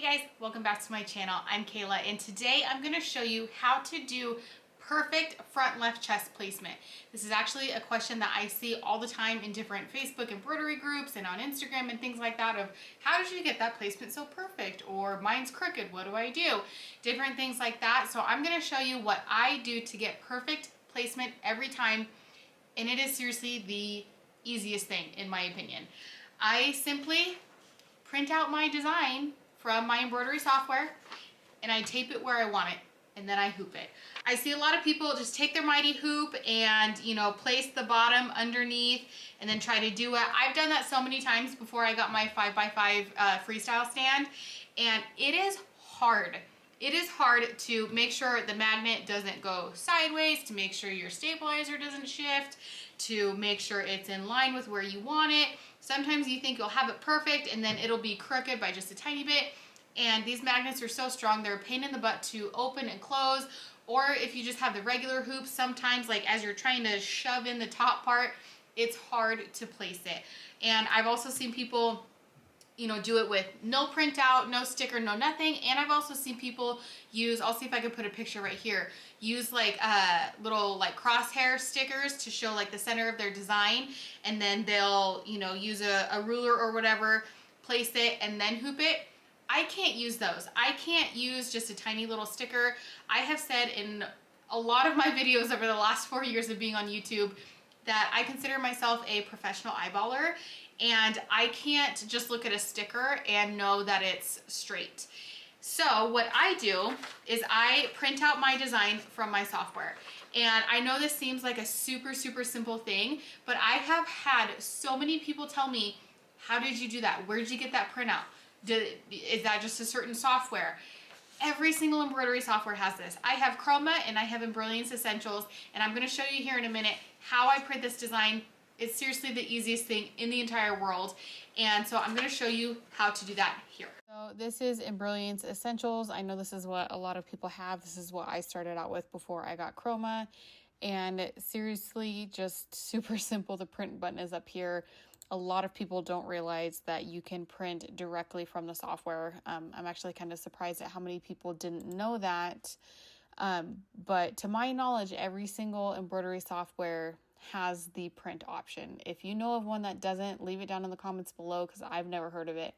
Hi guys, welcome back to my channel. I'm Kayla and today I'm going to show you how to do perfect front left chest placement. This is actually a question that I see all the time in different Facebook embroidery groups and on Instagram and things like that of how did you get that placement so perfect, or mine's crooked, what do I do? Different things like that. So I'm going to show you what I do to get perfect placement every time, and it is seriously the easiest thing in my opinion. I simply print out my design from my embroidery software and I tape it where I want it, and then I hoop it. I see a lot of people just take their mighty hoop and, you know, place the bottom underneath and then try to do it. I've done that so many times before I got my 5x5 freestyle stand, and it is hard. It is hard to make sure the magnet doesn't go sideways, to make sure your stabilizer doesn't shift, to make sure it's in line with where you want it. Sometimes you think you'll have it perfect and then it'll be crooked by just a tiny bit. And these magnets are so strong, they're a pain in the butt to open and close. Or if you just have the regular hoops, sometimes like as you're trying to shove in the top part, it's hard to place it. And I've also seen people, you know, do it with no printout, no sticker, no nothing. And I've also seen people use, I'll see if I can put a picture right here, use like little like crosshair stickers to show like the center of their design. And then they'll, you know, use a ruler or whatever, place it and then hoop it. I can't use those. I can't use just a tiny little sticker. I have said in a lot of my videos over the last 4 years of being on YouTube that I consider myself a professional eyeballer, and I can't just look at a sticker and know that it's straight. So what I do is I print out my design from my software. And I know this seems like a super simple thing, but I have had so many people tell me, how did you do that? Where did you get that printout? Is that just a certain software? Every single embroidery software has this. I have Chroma and I have Embroidery Essentials, and I'm going to show you here in a minute how I print this design. It's seriously the easiest thing in the entire world, and so I'm going to show you how to do that here. So this is Embroidery Essentials. I know this is what a lot of people have. This is what I started out with before I got Chroma, and seriously just super simple. The print button is up here. A lot of people don't realize that you can print directly from the software. I'm actually kind of surprised at how many people didn't know that. But to my knowledge, every single embroidery software has the print option. If you know of one that doesn't, leave it down in the comments below because I've never heard of it.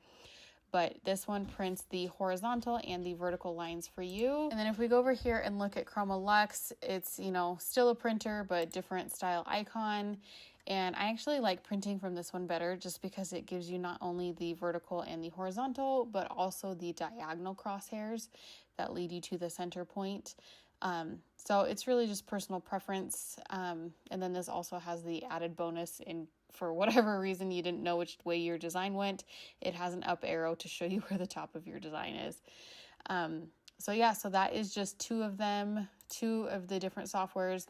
But this one prints the horizontal and the vertical lines for you. And then if we go over here and look at Chroma Luxe, it's, you know, still a printer, but different style icon. And I actually like printing from this one better just because it gives you not only the vertical and the horizontal, but also the diagonal crosshairs that lead you to the center point. So it's really just personal preference. And then this also has the added bonus in, for whatever reason you didn't know which way your design went, it has an up arrow to show you where the top of your design is. So yeah, so that is just two of them, two of the different softwares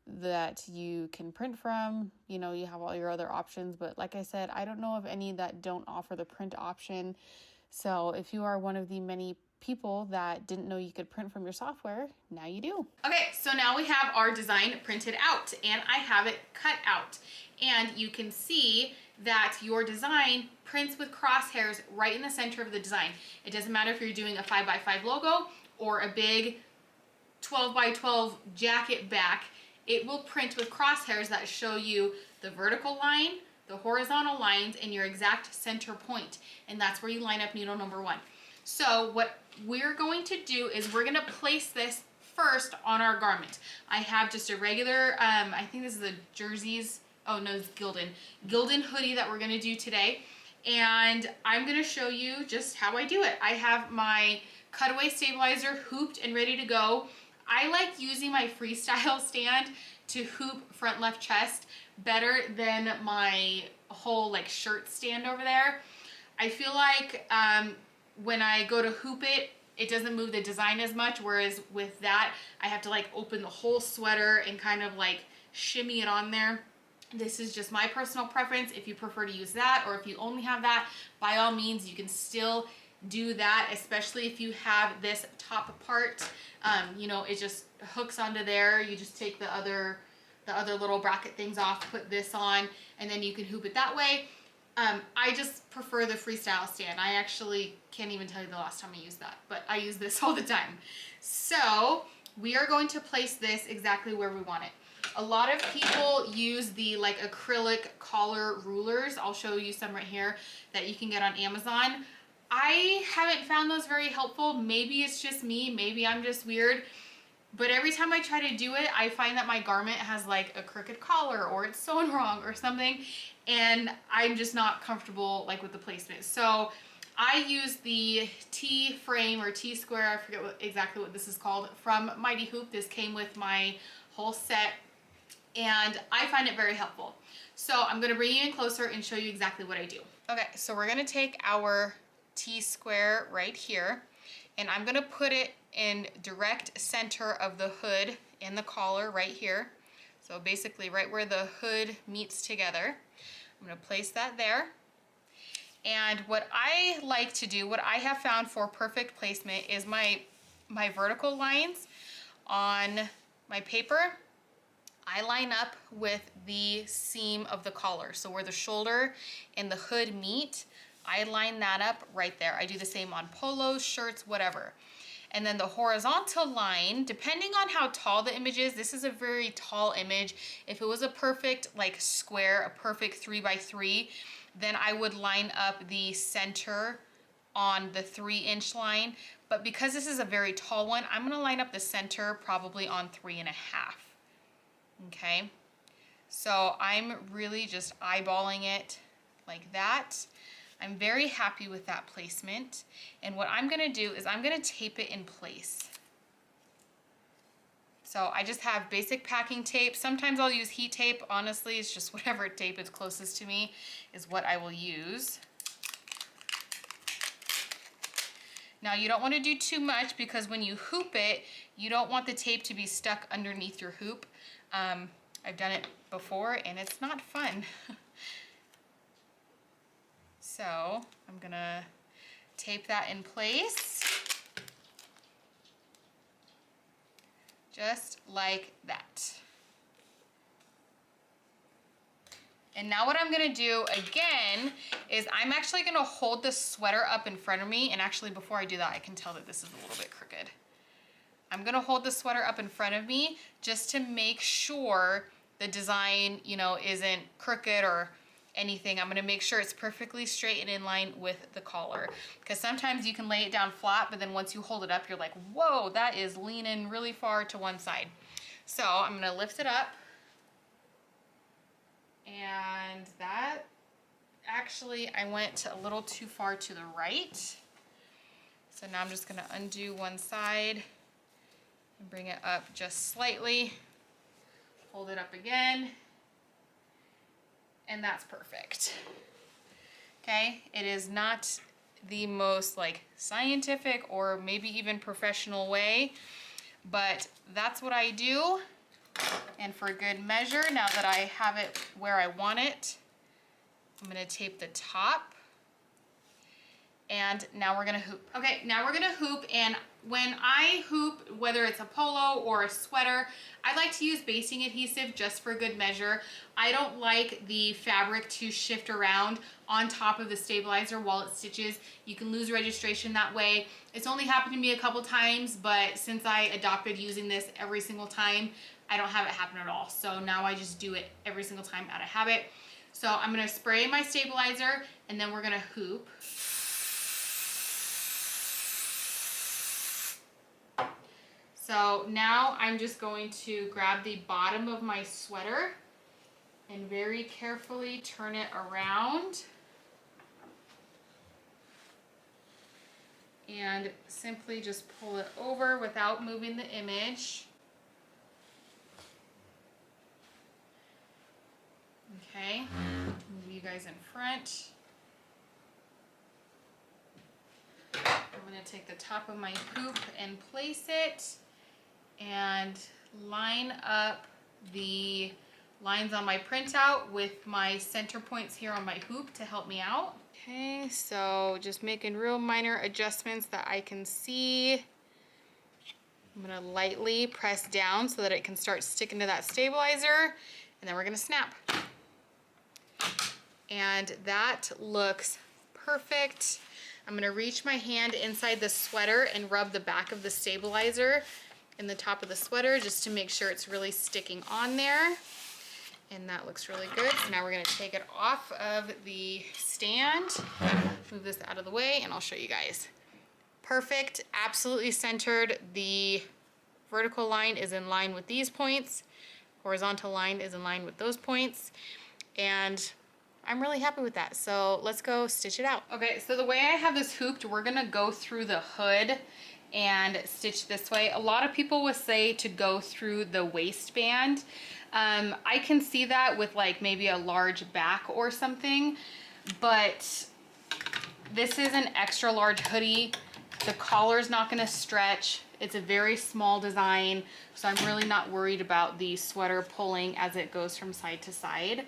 that you can print from. You know, you have all your other options, but like I said, I don't know of any that don't offer the print option. So if you are one of the many people that didn't know you could print from your software, now you do. Okay, so now we have our design printed out and I have it cut out. And you can see that your design prints with crosshairs right in the center of the design. It doesn't matter if you're doing a 5x5 logo or a big 12x12 jacket back, it will print with crosshairs that show you the vertical line, the horizontal lines, and your exact center point. And that's where you line up needle number 1. So what we're going to do is we're going to place this first on our garment. I have just a regular, I think this is a Jersey's, oh no, it's Gildan hoodie that we're going to do today. And I'm going to show you just how I do it. I have my cutaway stabilizer hooped and ready to go. I like using my freestyle stand to hoop front left chest better than my whole like shirt stand over there. I feel like when I go to hoop it, it doesn't move the design as much, whereas with that, I have to like open the whole sweater and kind of like shimmy it on there. This is just my personal preference. If you prefer to use that, or if you only have that, by all means, you can still do that, especially if you have this top part. You know, it just hooks onto there. You just take the other little bracket things off, put this on, and then you can hoop it that way. I just prefer the freestyle stand. I actually can't even tell you the last time I used that, but I use this all the time. So we are going to place this exactly where we want it. A lot of people use the like acrylic collar rulers. I'll show you some right here that you can get on Amazon. I haven't found those very helpful. Maybe it's just me, maybe I'm just weird. But every time I try to do it, I find that my garment has like a crooked collar or it's sewn wrong or something. And I'm just not comfortable like with the placement. So I use the T frame or T square, I forget exactly what this is called, from Mighty Hoop. This came with my whole set and I find it very helpful. So I'm gonna bring you in closer and show you exactly what I do. Okay, so we're gonna take our T square right here and I'm gonna put it in direct center of the hood and the collar right here. So basically right where the hood meets together. I'm gonna place that there. And what I like to do, what I have found for perfect placement is my vertical lines on my paper. I line up with the seam of the collar. So where the shoulder and the hood meet, I line that up right there. I do the same on polos, shirts, whatever. And then the horizontal line, depending on how tall the image is, this is a very tall image. If it was a perfect like square, a perfect 3x3, then I would line up the center on the 3-inch line. But because this is a very tall one, I'm gonna line up the center probably on 3.5. Okay, so I'm really just eyeballing it like that. I'm very happy with that placement. And what I'm gonna do is I'm gonna tape it in place. So I just have basic packing tape. Sometimes I'll use heat tape. Honestly, it's just whatever tape is closest to me is what I will use. Now you don't wanna do too much because when you hoop it, you don't want the tape to be stuck underneath your hoop. I've done it before and it's not fun. So I'm gonna tape that in place, just like that. And now what I'm gonna do again is I'm actually gonna hold the sweater up in front of me, and actually before I do that, I can tell that this is a little bit crooked. I'm gonna hold the sweater up in front of me just to make sure the design, you know, isn't crooked or anything. I'm gonna make sure it's perfectly straight and in line with the collar. Because sometimes you can lay it down flat, but then once you hold it up, you're like, whoa, that is leaning really far to one side. So I'm gonna lift it up. And that, actually, I went a little too far to the right. So now I'm just gonna undo one side and bring it up just slightly. Hold it up again. And that's perfect. Okay, it is not the most like scientific or maybe even professional way, but that's what I do. And for good measure, now that I have it where I want it, I'm gonna tape the top. And now we're gonna hoop. Okay, now we're gonna hoop, and when I hoop, whether it's a polo or a sweater, I like to use basting adhesive just for good measure. I don't like the fabric to shift around on top of the stabilizer while it stitches. You can lose registration that way. It's only happened to me a couple times, but since I adopted using this every single time, I don't have it happen at all. So now I just do it every single time out of habit. So I'm gonna spray my stabilizer, and then we're gonna hoop. So now I'm just going to grab the bottom of my sweater and very carefully turn it around and simply just pull it over without moving the image. Okay, move you guys in front. I'm going to take the top of my hoop and place it and line up the lines on my printout with my center points here on my hoop to help me out. Okay, so just making real minor adjustments that I can see. I'm going to lightly press down so that it can start sticking to that stabilizer, and then we're going to snap. And that looks perfect. I'm gonna reach my hand inside the sweater and rub the back of the stabilizer in the top of the sweater just to make sure it's really sticking on there. And that looks really good. So now we're gonna take it off of the stand, move this out of the way, and I'll show you guys. Perfect, absolutely centered. The vertical line is in line with these points. Horizontal line is in line with those points. And I'm really happy with that. So let's go stitch it out. Okay, so the way I have this hooped, we're gonna go through the hood and stitch this way. A lot of people would say to go through the waistband. I can see that with like maybe a large back or something, but this is an extra large hoodie. The collar's not gonna stretch. It's a very small design, so I'm really not worried about the sweater pulling as it goes from side to side.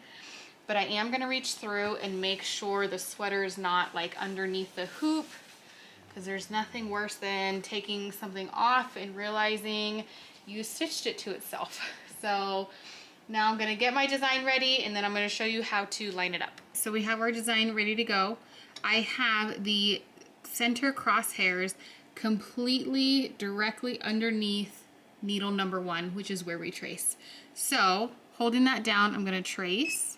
But I am gonna reach through and make sure the sweater is not like underneath the hoop, because there's nothing worse than taking something off and realizing you stitched it to itself. So now I'm gonna get my design ready and then I'm gonna show you how to line it up. So we have our design ready to go. I have the center crosshairs completely directly underneath needle number 1, which is where we trace. So holding that down, I'm gonna trace.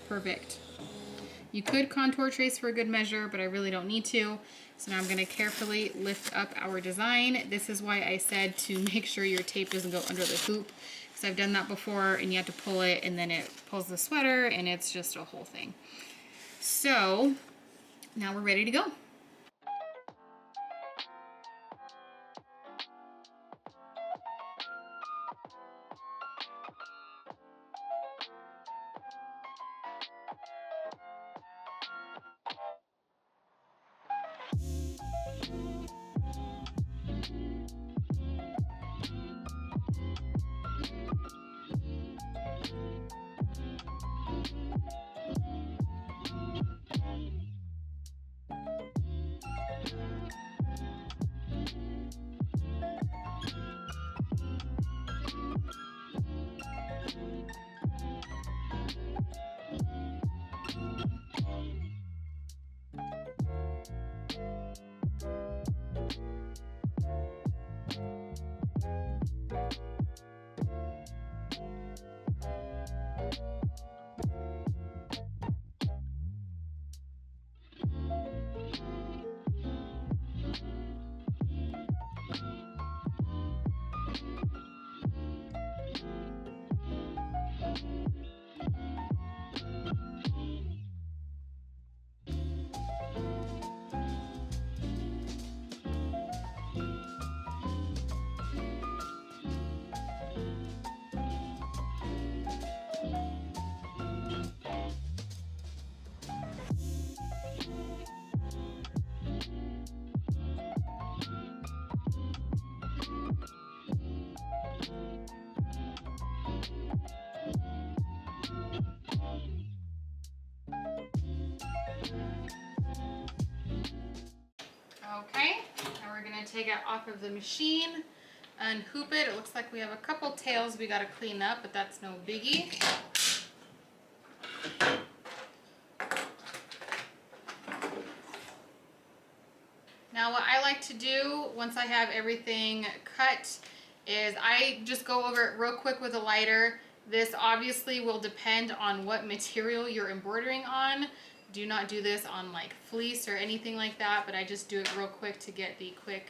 Perfect. You could contour trace for a good measure, but I really don't need to. So now I'm gonna carefully lift up our design. This is why I said to make sure your tape doesn't go under the hoop, because I've done that before and you have to pull it and then it pulls the sweater and it's just a whole thing. So now we're ready to go. Okay, now we're gonna take it off of the machine, unhoop it. It looks like we have a couple tails we gotta clean up, but that's no biggie. Now what I like to do once I have everything cut is I just go over it real quick with a lighter. This obviously will depend on what material you're embroidering on. Do not do this on like fleece or anything like that, but I just do it real quick to get the quick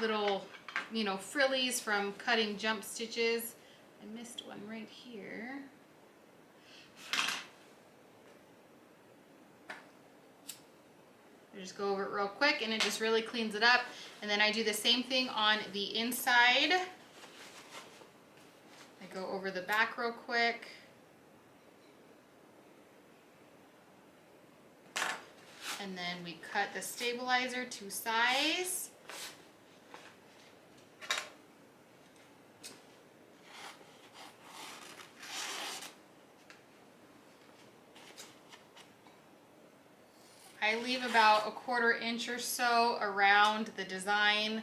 little, you know, frillies from cutting jump stitches. I missed one right here. I just go over it real quick and it just really cleans it up. And then I do the same thing on the inside. I go over the back real quick. And then we cut the stabilizer to size. I leave about a 1/4 inch or so around the design.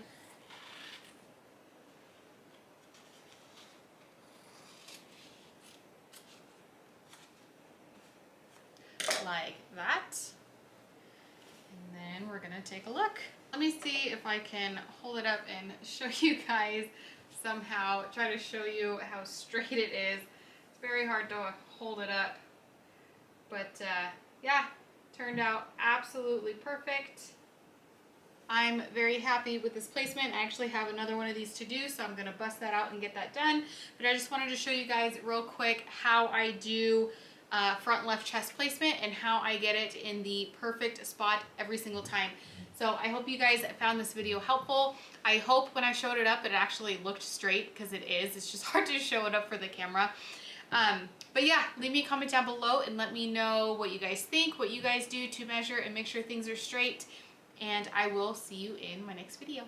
gonna take a look. Let me see if I can hold it up and show you guys somehow, try to show you how straight it is. It's very hard to hold it up, but yeah, turned out absolutely perfect. I'm very happy with this placement. I actually have another one of these to do, so I'm gonna bust that out and get that done. But I just wanted to show you guys real quick how I do front left chest placement and how I get it in the perfect spot every single time. So I hope you guys found this video helpful. I hope when I showed it up, it actually looked straight, because it is. It's just hard to show it up for the camera. But yeah, leave me a comment down below and let me know what you guys think, what you guys do to measure and make sure things are straight. And I will see you in my next video.